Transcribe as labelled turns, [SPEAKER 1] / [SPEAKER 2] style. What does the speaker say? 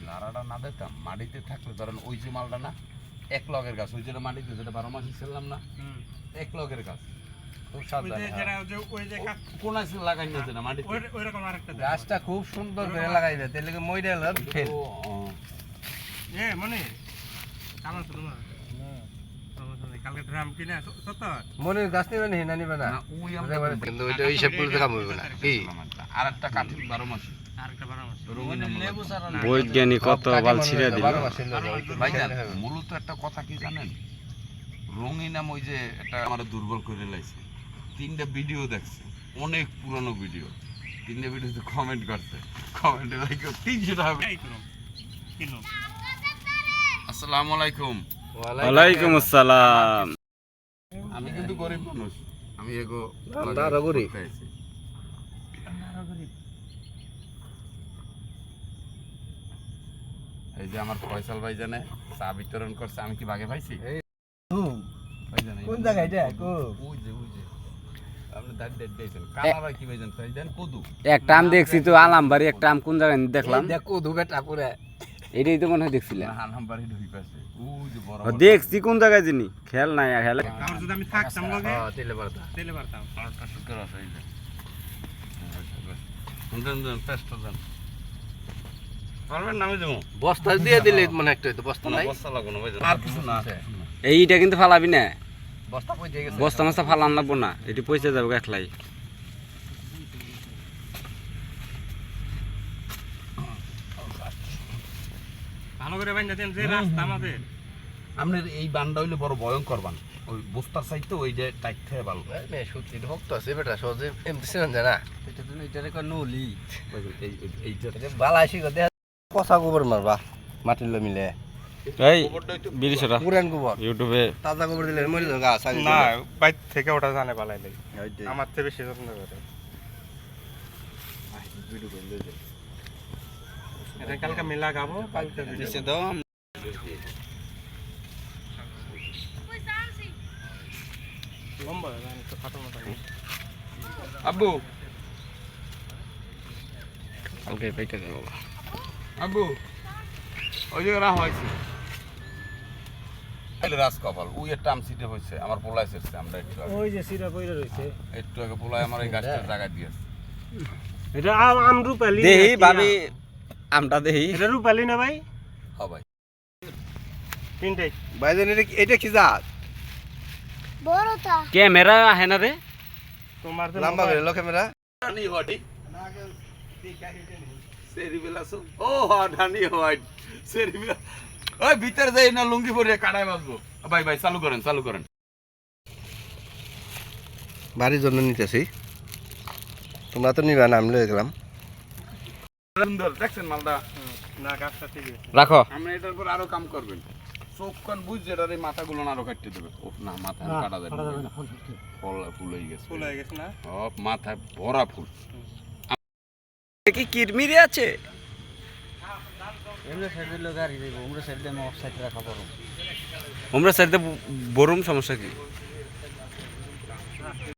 [SPEAKER 1] নাড়াটা না দিতাম মাটিতে থাকলে ধরেন ওই যে মালটা না এক লগের গাছ ওই যেটা মাটিতে যেটা 12 মাসে ছিলাম না এক লগের গাছ
[SPEAKER 2] গাছটা খুব সুন্দর করে লাগাই দেয় তাহলে মইরা হলো ফেল মনের গাছ নিবে না না নিবে না কিন্তু ওইটা ওই সব গুলো কাম হইবে না কি
[SPEAKER 1] আরেকটা কাঠি 12 মাসে
[SPEAKER 3] বৈজ্ঞানিক কত বাল ছিড়ে দিল
[SPEAKER 1] ভাইজান মূলত একটা কথা কি জানেন রঙিন নাম ওই যে একটা আমার দুর্বল করে লাইছে 3টা ভিডিও দেখছে অনেক পুরনো ভিডিও 3টা ভিডিওতে কমেন্ট করছে কমেন্টে লাইক 300 টাকা আসসালামু আলাইকুম
[SPEAKER 3] ওয়ালাইকুম আসসালাম
[SPEAKER 1] আমি কিন্তু গরিব মানুষ আমি এগো
[SPEAKER 2] গরিব
[SPEAKER 1] এই যে আমার ফয়সাল ভাই জানে চা বিতরণ করছে আমি কি ভাগে পাইছি
[SPEAKER 2] কোন জায়গায় এটা
[SPEAKER 1] ওই যে আপনি দাঁড় দিয়েছেন কালার কি ভাইজান ভাইজান কদু
[SPEAKER 3] একটা আম দেখছি তো আলামবাড়ি একটা আম কোন জায়গায় দেখলাম
[SPEAKER 2] দেখো দু বেটা পুরা
[SPEAKER 3] এটাই তো মনে হয় দেখছিলাম
[SPEAKER 1] আলামবাড়ি ঢুই পাশে ওই যে বড়
[SPEAKER 3] দেখছি কোন জায়গায় জানি খেয়াল নাই খেয়াল
[SPEAKER 4] আমার যদি আমি থাকতাম লগে
[SPEAKER 2] তেলে পারতাম
[SPEAKER 1] পাঁচটা শুকর আছে এই যে দেন পেস্ট দেন পারবেন নামে দেবো
[SPEAKER 2] বস্তা দিয়ে দিলে মনে একটা হইতো বস্তা নাই
[SPEAKER 1] বস্তা লাগো না ভাইজান আর কিছু না
[SPEAKER 3] এইটা কিন্তু ফালাবি না
[SPEAKER 2] বস্তা কই দিয়ে গেছে
[SPEAKER 3] বস্তা মস্তা ফালান লাগবো না এটি পয়সা যাবে একলাই
[SPEAKER 4] ভালো করে বাইন্ধা দেন যে রাস্তা আমাদের
[SPEAKER 1] আপনার এই বানটা হইলে বড় ভয়ঙ্কর বান ওই বস্তার চাইতে ওই যে টাইট থেকে ভালো
[SPEAKER 2] মে সত্যি ভক্ত আছে বেটা সহজে এমনি ছিলেন জানা
[SPEAKER 3] এটা তো এটা রেকর্ড নলি
[SPEAKER 1] এইটা
[SPEAKER 2] বালা আসি গদে কষা গোবর মারবা মাটির লো মিলে
[SPEAKER 3] এই বিরিশটা
[SPEAKER 2] পুরান গোবর
[SPEAKER 3] ইউটিউবে
[SPEAKER 2] তাজা গোবর দিলে মরে যাবে গাছ আগে
[SPEAKER 4] না বাইর থেকে ওটা জানে পালাইলে আমার থেকে বেশি যত্ন করে এটা কালকে মেলা গাবো কালকে
[SPEAKER 3] দিছে দাও
[SPEAKER 4] লম্বা জানি তো ফাটো মতো
[SPEAKER 1] আব্বু
[SPEAKER 3] কালকে পাইতে দেবো
[SPEAKER 1] আব্বু ওই যে রাহ হয়েছে রাজ কপাল ওই একটা আম সিটে হয়েছে আমার পোলায় এসেছে আমরা একটু
[SPEAKER 4] ওই যে সিরা কইরা রইছে
[SPEAKER 1] একটু আগে পোলায় আমার এই গাছটার জায়গা দিয়েছে
[SPEAKER 4] এটা আম রূপালি
[SPEAKER 3] দেহি ভাবি আমটা দেহি
[SPEAKER 4] এটা রূপালি না ভাই
[SPEAKER 1] হ্যাঁ ভাই
[SPEAKER 4] তিনটে
[SPEAKER 2] ভাইজান এটা কি জাত
[SPEAKER 5] বড়টা
[SPEAKER 3] ক্যামেরা আহে না রে
[SPEAKER 4] তোমার তো
[SPEAKER 2] লম্বা করে লো ক্যামেরা
[SPEAKER 1] ডানি হটি সেরিবেলা সো ও হ্যাঁ ডানি হোয়াইট সেরিবেলা ওই ভিতরে যাই না লুঙ্গি পরে কাটায় বাঁধবো ভাই ভাই চালু করেন
[SPEAKER 2] বাড়ির জন্য নিতেছি তোমরা তো নিবা না আমি লয়ে গেলাম
[SPEAKER 1] সুন্দর দেখছেন মালটা
[SPEAKER 4] না গাছটা ঠিক আছে
[SPEAKER 3] রাখো
[SPEAKER 1] আপনি এটার পর আরো কাম করবেন চোখ কান বুঝ যেটার এই মাথাগুলো আরো কাটতে দেবে ও না মাথা কাটা যাবে না ফল ফুল হয়ে গেছে
[SPEAKER 4] ফুল হয়ে গেছে না
[SPEAKER 1] সব মাথায় ভরা ফুল
[SPEAKER 3] কি কিরমিরি আছে
[SPEAKER 6] এমনি সাইডে লোক গাড়ি দেবো আমরা সাইডে আমি অফ সাইডে রাখা পারো
[SPEAKER 3] আমরা সাইডে বরুম সমস্যা কি